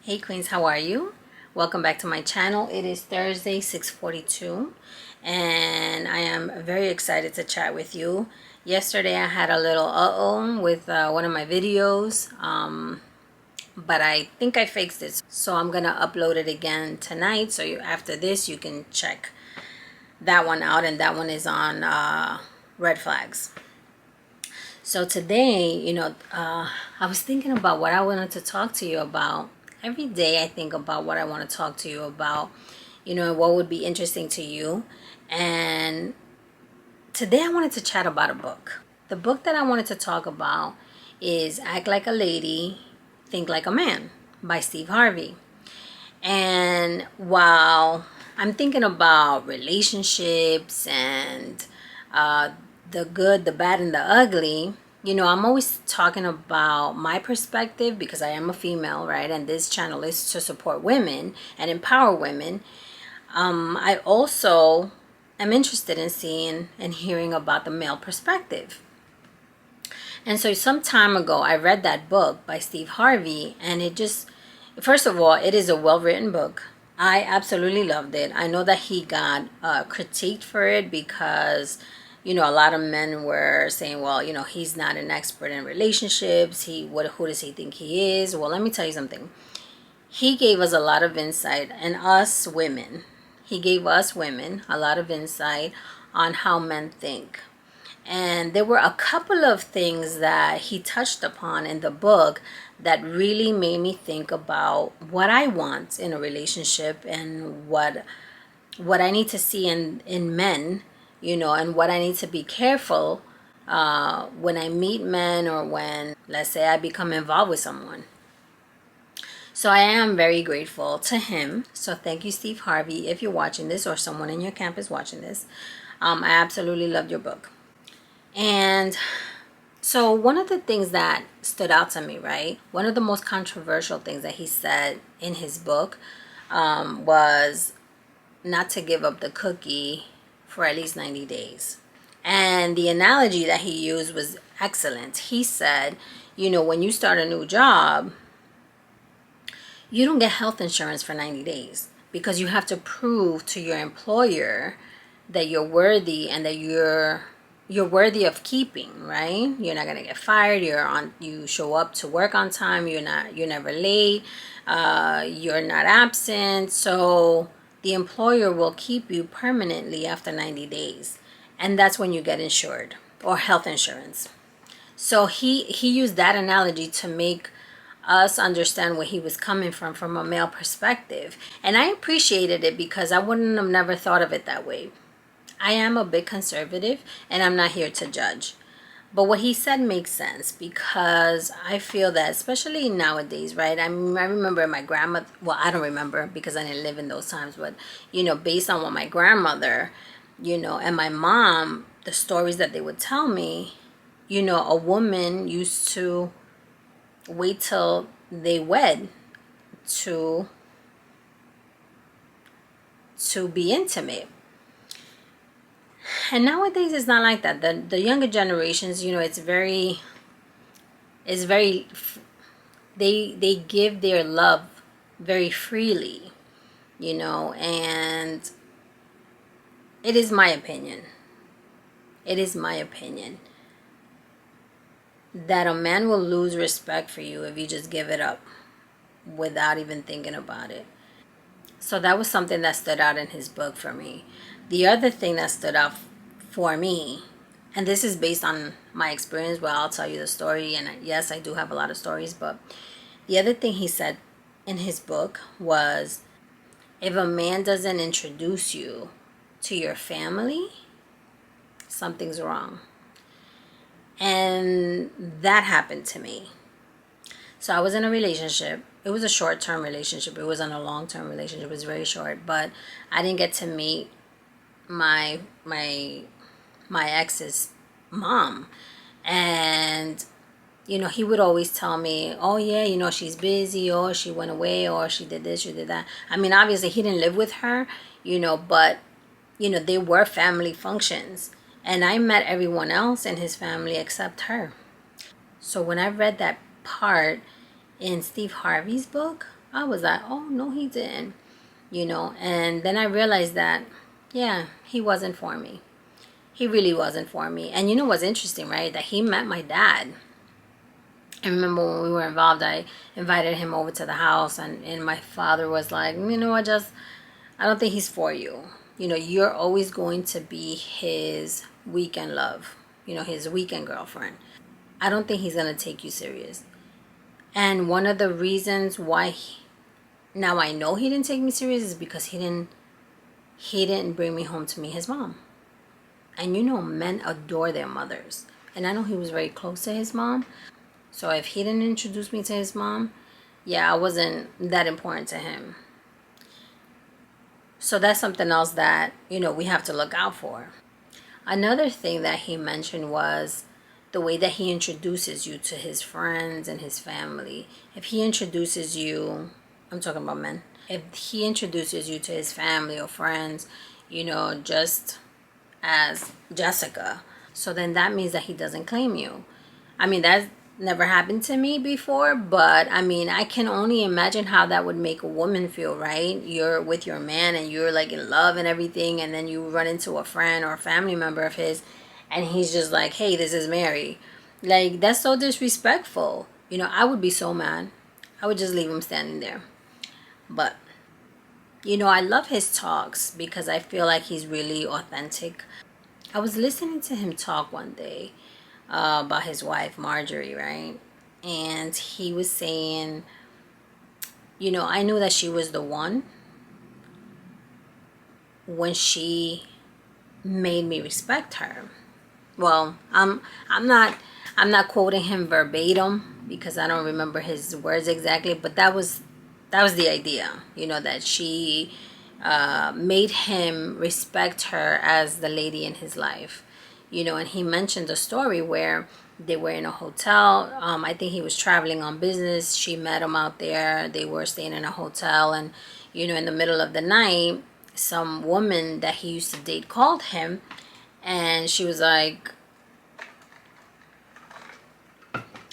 Hey Queens, how are you? Welcome back to my channel. It is Thursday, 6:42, and I am very excited to chat with you. Yesterday I had a little with one of my videos, but I think I fixed it. So I'm gonna upload it again tonight. So after this, you can check that one out, and that one is on red flags. So today, I was thinking about what I wanted to talk to you about. Every day I think about what I want to talk to you about, what would be interesting to you. And today I wanted to chat about a book. The book that I wanted to talk about is Act Like a Lady, Think Like a Man by Steve Harvey. And while I'm thinking about relationships and the good, the bad, and the ugly, I'm always talking about my perspective because I am a female, right? And this channel is to support women and empower women. I also am interested in seeing and hearing about the male perspective. And so some time ago, I read that book by Steve Harvey, and it just, first of all, it is a well-written book. I absolutely loved it. I know that he got critiqued for it because, a lot of men were saying, well, he's not an expert in relationships. Who does he think he is? Well, let me tell you something. He gave us a lot of insight, and us women, he gave us women a lot of insight on how men think. And there were a couple of things that he touched upon in the book that really made me think about what I want in a relationship and what I need to see in men, and what I need to be careful when I meet men, or when, let's say, I become involved with someone. So I am very grateful to him. So thank you, Steve Harvey, if you're watching this, or someone in your campus watching this. I absolutely loved your book. And so one of the things that stood out to me, right? One of the most controversial things that he said in his book was not to give up the cookie for at least 90 days. And the analogy that he used was excellent. He said, when you start a new job, you don't get health insurance for 90 days because you have to prove to your employer that you're worthy and that you're worthy of keeping, right? You're not gonna get fired. You show up to work on time. You're never late. You're not absent. So the employer will keep you permanently after 90 days, and that's when you get insured, or health insurance. So he used that analogy to make us understand where he was coming from a male perspective, and I appreciated it because I wouldn't have never thought of it that way. I am a bit conservative, and I'm not here to judge. But what he said makes sense, because I feel that, especially nowadays, right? I remember my grandmother, well, I don't remember because I didn't live in those times, but, based on what my grandmother, and my mom, the stories that they would tell me, a woman used to wait till they wed to be intimate. And nowadays it's not like that. The younger generations, it's very they give their love very freely, and it is my opinion that a man will lose respect for you if you just give it up without even thinking about it. So that was something that stood out in his book for me. The other thing that stood out for me, and this is based on my experience, well, I'll tell you the story, and yes, I do have a lot of stories, but the other thing he said in his book was, if a man doesn't introduce you to your family, something's wrong. And that happened to me. So I was in a relationship. It was a short-term relationship. It wasn't a long-term relationship. It was very short, but I didn't get to meet my ex's mom. And he would always tell me, oh yeah, she's busy, or she went away, or she did this, she did that. I mean, obviously he didn't live with her, but they were family functions, and I met everyone else in his family except her. So when I read that part in Steve Harvey's book, I was like, oh, no, he didn't. And then I realized that, yeah, he wasn't for me. He really wasn't for me. And you know what's interesting, right? That he met my dad. I remember when we were involved, I invited him over to the house, and my father was like, I don't think he's for you. You're always going to be his weekend love, his weekend girlfriend. I don't think he's going to take you serious. And one of the reasons why now I know he didn't take me serious is because he didn't bring me home to meet his mom. And men adore their mothers. And I know he was very close to his mom. So if he didn't introduce me to his mom, yeah, I wasn't that important to him. So that's something else that, we have to look out for. Another thing that he mentioned was the way that he introduces you to his friends and his family. If he introduces you, I'm talking about men, if he introduces you to his family or friends, just as Jessica, so then that means that he doesn't claim you. I mean, that's never happened to me before, but I mean, I can only imagine how that would make a woman feel, right? You're with your man and you're like in love and everything, and then you run into a friend or a family member of his and he's just like, hey, this is Mary. Like, that's so disrespectful. I would be so mad. I would just leave him standing there. But I love his talks because I feel like he's really authentic. I was listening to him talk one day about his wife, Marjorie, right? And he was saying, I knew that she was the one when she made me respect her. Well, I'm not quoting him verbatim because I don't remember his words exactly, but that was the idea, that she made him respect her as the lady in his life. And he mentioned a story where they were in a hotel. I think he was traveling on business. She met him out there. They were staying in a hotel, and in the middle of the night, some woman that he used to date called him, and she was like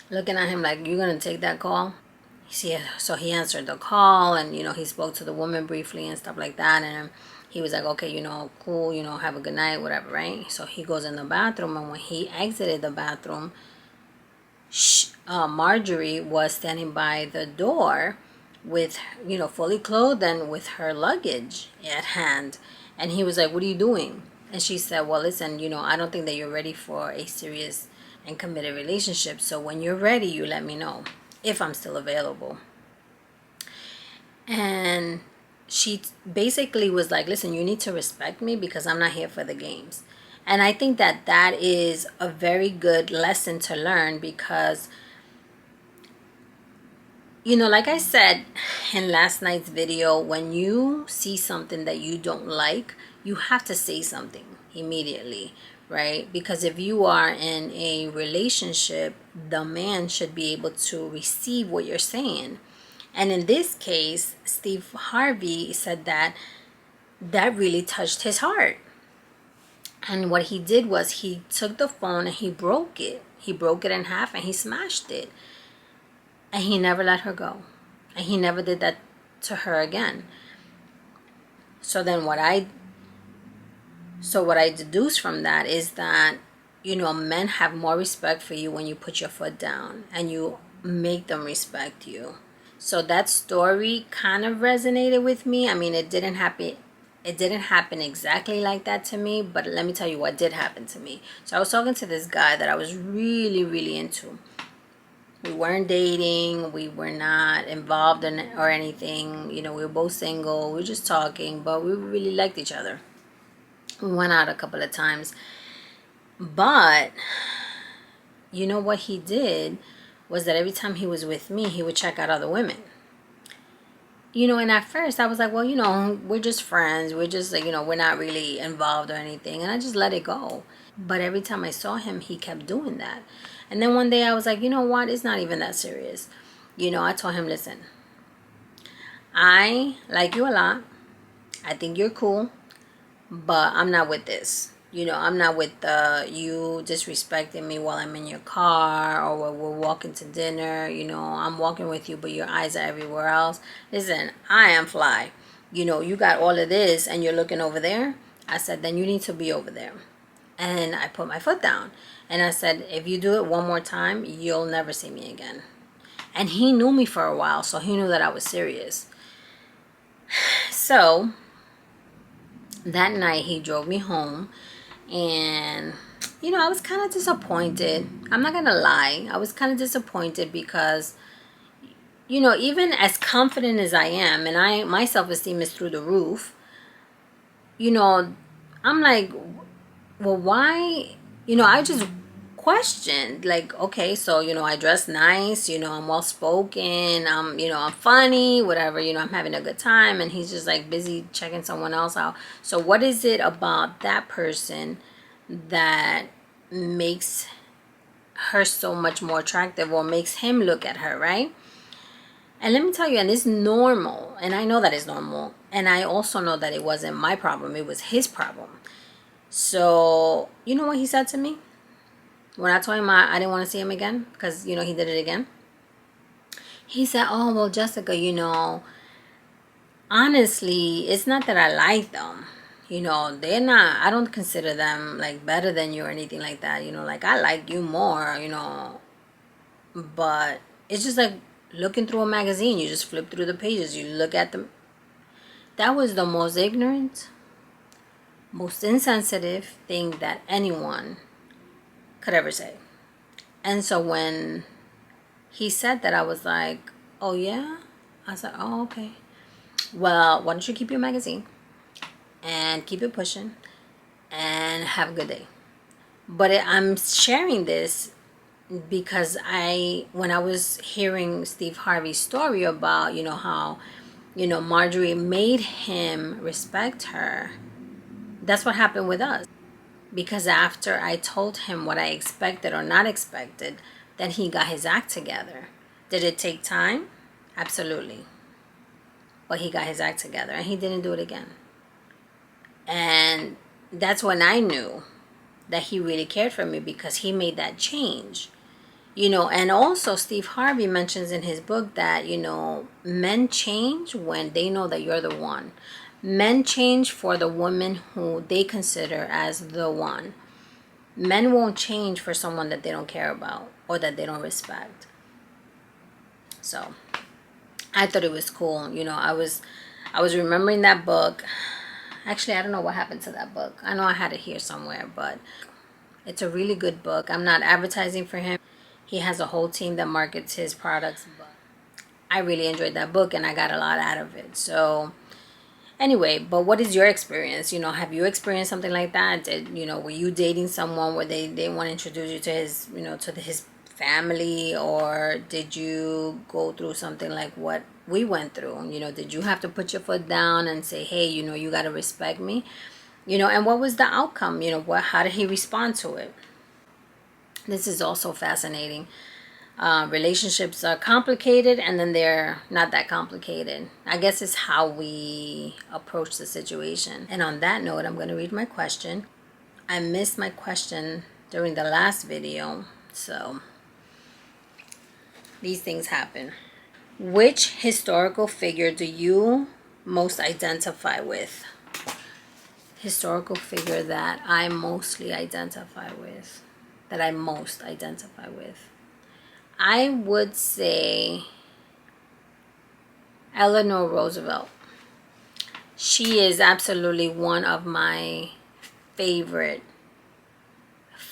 looking at him like, "You gonna take that call?" So he answered the call, and he spoke to the woman briefly and stuff like that, and he was like, okay, cool, have a good night, whatever, right? So he goes in the bathroom, and when he exited the bathroom, Marjorie was standing by the door with, fully clothed and with her luggage at hand. And he was like, what are you doing? And she said, well, listen, I don't think that you're ready for a serious and committed relationship. So when you're ready, you let me know if I'm still available. And she basically was like, listen, you need to respect me because I'm not here for the games. And I think that that is a very good lesson to learn because, like I said in last night's video, when you see something that you don't like, you have to say something immediately, right? Because if you are in a relationship, the man should be able to receive what you're saying. And in this case, Steve Harvey said that really touched his heart. And what he did was he took the phone and he broke it. He broke it in half and he smashed it. And he never let her go. And he never did that to her again. So then what I deduce from that is that, men have more respect for you when you put your foot down and you make them respect you. So that story kind of resonated with me. I mean, it didn't happen exactly like that to me, but let me tell you what did happen to me. So I was talking to this guy that I was really, really into. We weren't dating. We were not involved in or anything. We were both single. We were just talking, but we really liked each other. We went out a couple of times. But, what he did was that every time he was with me, he would check out other women. And at first I was like, well, we're just friends. We're just like, we're not really involved or anything. And I just let it go. But every time I saw him, he kept doing that. And then one day I was like, you know what? It's not even that serious. I told him, listen, I like you a lot. I think you're cool. But I'm not with this. You know, I'm not with you disrespecting me while I'm in your car or while we're walking to dinner. You know, I'm walking with you, but your eyes are everywhere else. Listen, I am fly. You know, you got all of this and you're looking over there. I said, then you need to be over there. And I put my foot down. And I said, if you do it one more time, you'll never see me again. And he knew me for a while, so he knew that I was serious. So that night he drove me home, and you know, I was kind of disappointed. I'm not gonna lie, I was kind of disappointed because, you know, even as confident as I am, and my self-esteem is through the roof, you know, I'm like, well, why? You know, I just questioned, like, okay, so, you know, I dress nice, you know, I'm well spoken, you know, I'm funny, whatever, you know, I'm having a good time, and he's just like busy checking someone else out. So what is it about that person that makes her so much more attractive, or makes him look at her, right? And let me tell you, and it's normal, and I know that it's normal, and I also know that it wasn't my problem, it was his problem. So you know what he said to me when I told him I didn't want to see him again, because, you know, he did it again? He said, oh, well, Jessica, you know, honestly, it's not that I like them. You know, they're not, I don't consider them like better than you or anything like that. You know, like, I like you more, you know, but it's just like looking through a magazine. You just flip through the pages, you look at them. That was the most ignorant, most insensitive thing that anyone could ever say. And so when he said that, I was like, oh yeah? I said, oh, okay. Well, why don't you keep your magazine and keep it pushing and have a good day. But I'm sharing this because when I was hearing Steve Harvey's story about, you know, how, you know, Marjorie made him respect her. That's what happened with us. Because after I told him what I expected or not expected, then he got his act together. Did it take time? Absolutely. But he got his act together and he didn't do it again. And that's when I knew that he really cared for me, because he made that change. You know, and also Steve Harvey mentions in his book that, you know, men change when they know that you're the one. Men change for the woman who they consider as the one. Men won't change for someone that they don't care about or that they don't respect. So I thought it was cool. You know, I was remembering that book. Actually, I don't know what happened to that book. I know I had it here somewhere, but it's a really good book. I'm not advertising for him. He has a whole team that markets his products, but I really enjoyed that book and I got a lot out of it. So anyway, but what is your experience? You know, have you experienced something like that? You know, were you dating someone where they want to introduce you to his, you know, to his family, or did you go through something like what we went through? You know, did you have to put your foot down and say, hey, you know, you got to respect me? You know, and what was the outcome? You know, how did he respond to it? This is also fascinating. Relationships are complicated, and then they're not that complicated. I guess it's how we approach the situation. And on that note, I'm going to read my question. I missed my question during the last video, so these things happen. Which historical figure do you most identify with? Historical figure that I mostly identify with. That I most identify with. I would say Eleanor Roosevelt. She is absolutely one of my favorite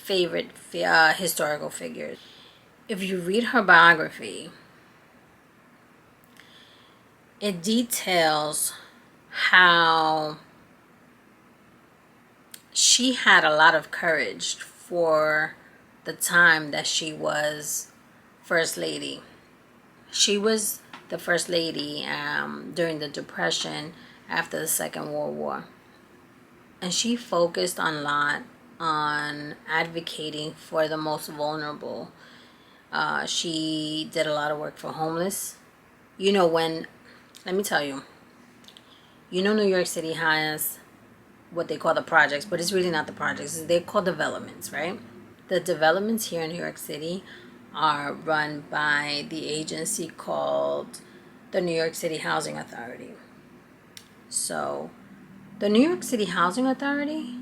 historical figures. If you read her biography, it details how she had a lot of courage for the time that she was First Lady. She was the First Lady during the Depression after the Second World War. And she focused a lot on advocating for the most vulnerable. She did a lot of work for homeless. You know, let me tell you, you know, New York City has what they call the projects, but it's really not the projects. They're called developments, right? The developments here in New York City are run by the agency called the New York City Housing Authority. So the New York City Housing Authority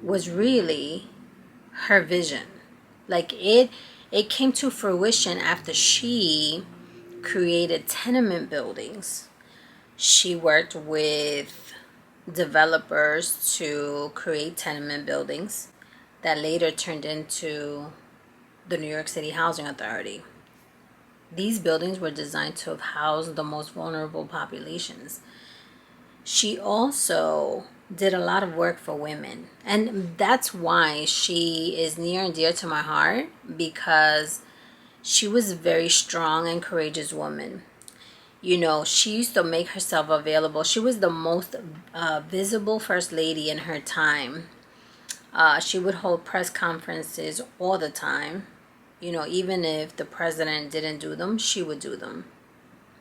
was really her vision. Like it came to fruition after she created tenement buildings. She worked with developers to create tenement buildings that later turned into the New York City Housing Authority. These buildings were designed to house the most vulnerable populations. She also did a lot of work for women, and that's why she is near and dear to my heart, because she was a very strong and courageous woman. You know, she used to make herself available. She was the most visible first lady in her time. She would hold press conferences all the time. You know, even if the president didn't do them, she would do them.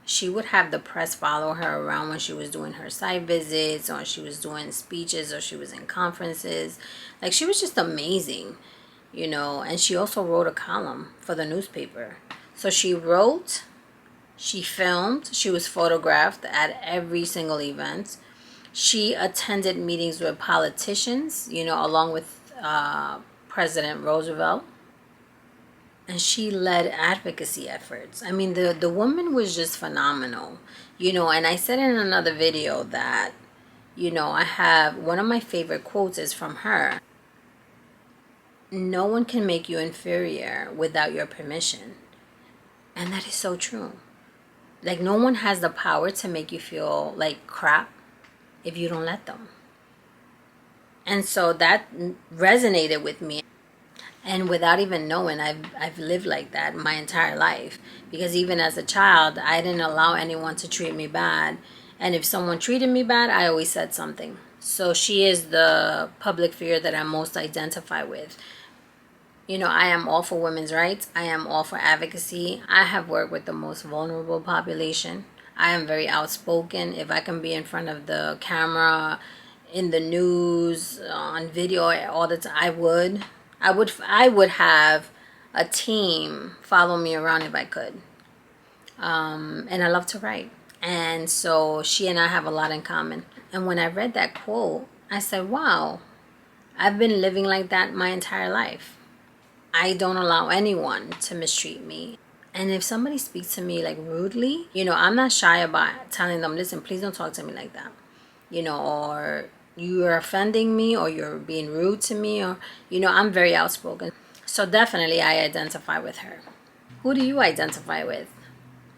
She would have the press follow her around when she was doing her site visits, or she was doing speeches, or she was in conferences. Like, she was just amazing, you know. And she also wrote a column for the newspaper. So she wrote, she filmed, she was photographed at every single event. She attended meetings with politicians, you know, along with President Roosevelt. And she led advocacy efforts. I mean, the woman was just phenomenal, you know. And I said in another video that, you know, I have one of my favorite quotes is from her. No one can make you inferior without your permission. And that is so true. Like, no one has the power to make you feel like crap if you don't let them. And so that resonated with me. And without even knowing, I've lived like that my entire life. Because even as a child, I didn't allow anyone to treat me bad. And if someone treated me bad, I always said something. So she is the public figure that I most identify with. You know, I am all for women's rights. I am all for advocacy. I have worked with the most vulnerable population. I am very outspoken. If I can be in front of the camera, in the news, on video all the time, I would. I would have a team follow me around if I could. And I love to write. And so she and I have a lot in common. And when I read that quote, I said, wow, I've been living like that my entire life. I don't allow anyone to mistreat me. And if somebody speaks to me like rudely, you know, I'm not shy about telling them, listen, please don't talk to me like that. You know, or you're offending me, or you're being rude to me, or, you know, I'm very outspoken. So definitely I identify with her. Who do you identify with?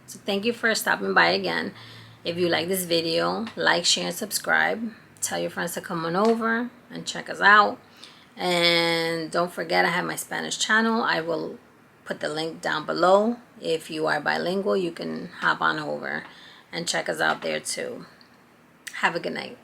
So thank you for stopping by again. If you like this video, like, share, and subscribe. Tell your friends to come on over and check us out. And don't forget, I have my Spanish channel. I will put the link down below. If you are bilingual, you can hop on over and check us out there too. Have a good night.